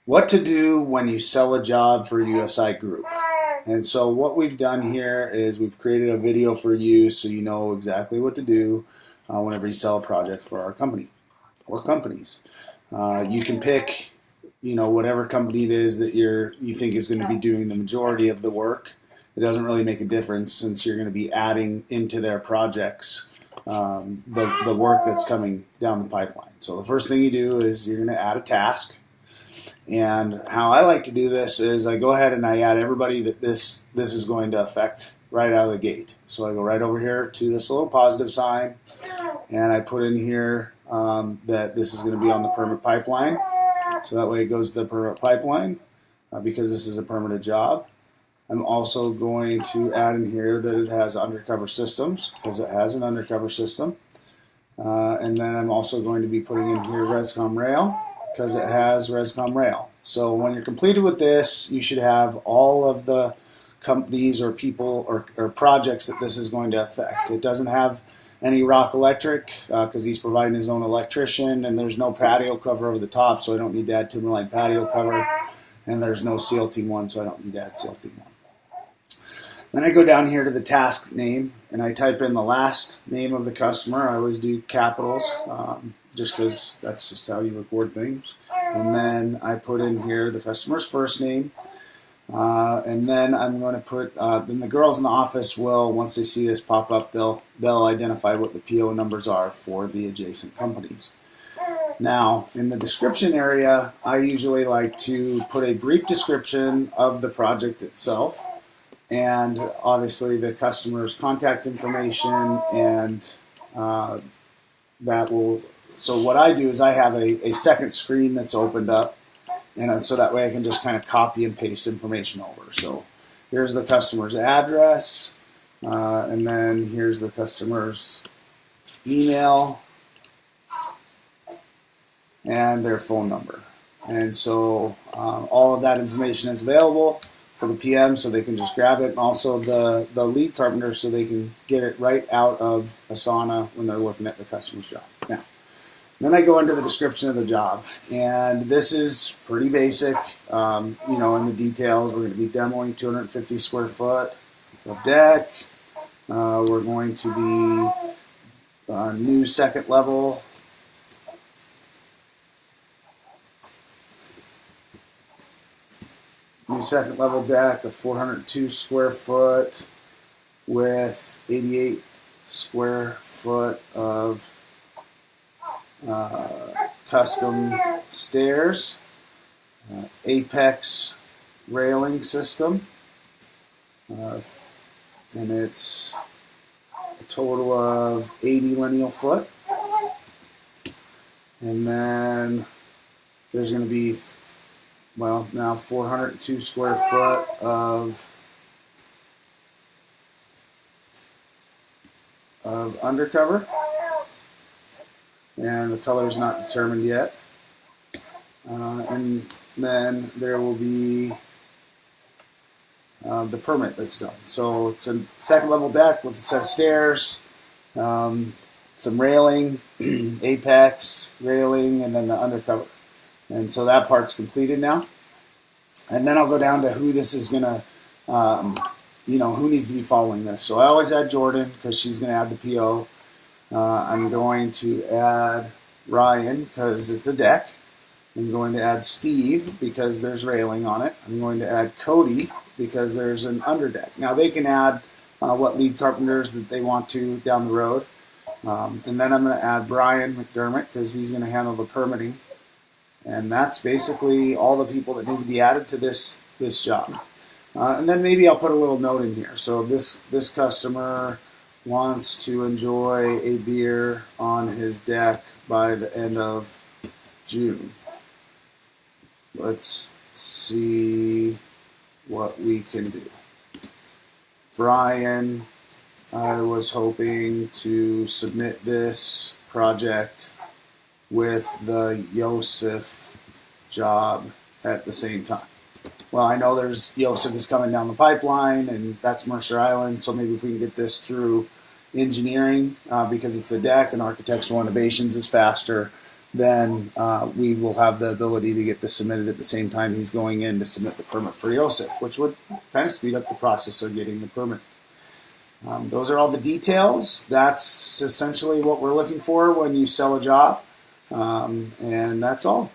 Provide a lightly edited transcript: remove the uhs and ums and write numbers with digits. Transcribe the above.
What to do when you sell a job for USI Group. And so what we've done here is we've created a video for you so you know exactly what to do whenever you sell a project for our company or companies. You can pick, whatever company it is that you think is going to be doing the majority of the work. It doesn't really make a difference since you're going to be adding into their projects the work that's coming down the pipeline. So the first thing you do is you're going to add a task. And how I like to do this is I go ahead and I add everybody that this is going to affect right out of the gate. So I go right over here to this little positive sign, and I put in here that this is going to be on the permit pipeline. So that way it goes to the permit pipeline because this is a permitted job. I'm also going to add in here that it has undercover systems because it has an undercover system. And then I'm also going to be putting in here Rescom Rail, because it has Rescom Rail. So when you're completed with this, you should have all of the companies or people or projects that this is going to affect. It doesn't have any rock electric because he's providing his own electrician, and there's no patio cover over the top, so I don't need to add timberline patio cover, and there's no SEAL Team 1, so I don't need to add SEAL Team 1. Then I go down here to the task name, and I type in the last name of the customer. I always do capitals, just because that's just how you record things. And then I put in here the customer's first name. And then I'm going to put, then the girls in the office will, once they see this pop up, they'll identify what the PO numbers are for the adjacent companies. Now, in the description area, I usually like to put a brief description of the project itself, and obviously the customer's contact information, and that will. So what I do is I have a second screen that's opened up, and so that way I can just kind of copy and paste information over. So here's the customer's address, and then here's the customer's email and their phone number. And so all of that information is available for the PM, so they can just grab it, and also the lead carpenter, so they can get it right out of ASANA when they're looking at the customer's job. Now, then I go into the description of the job, and this is pretty basic. In the details, we're going to be demoing 250 square foot of deck. We're going to be new second level. New second level deck of 402 square foot with 88 square foot of custom stairs, apex railing system, and it's a total of 80 lineal foot. And then there's going to be, now 402 square foot of undercover. And the color is not determined yet. And then there will be the permit that's done. So it's a second level deck with a set of stairs, some railing, apex railing, and then the undercover. And so that part's completed now. And then I'll go down to who this is going to, who needs to be following this. So I always add Jordan because she's going to add the PO. I'm going to add Ryan because it's a deck. I'm going to add Steve because there's railing on it. I'm going to add Cody because there's an underdeck. Now they can add what lead carpenters that they want to down the road. And then I'm going to add Brian McDermott because he's going to handle the permitting. And that's basically all the people that need to be added to this job. And then maybe I'll put a little note in here. So this customer wants to enjoy a beer on his deck by the end of June. Let's see what we can do. Brian, I was hoping to submit this project with the Yosef job at the same time. Well, I know there's Yosef is coming down the pipeline, and that's Mercer Island, so maybe if we can get this through engineering because it's a deck and architectural innovations is faster, then we will have the ability to get this submitted at the same time he's going in to submit the permit for Yosef, which would kind of speed up the process of getting the permit. Those are all the details. That's essentially what we're looking for when you sell a job, and that's all.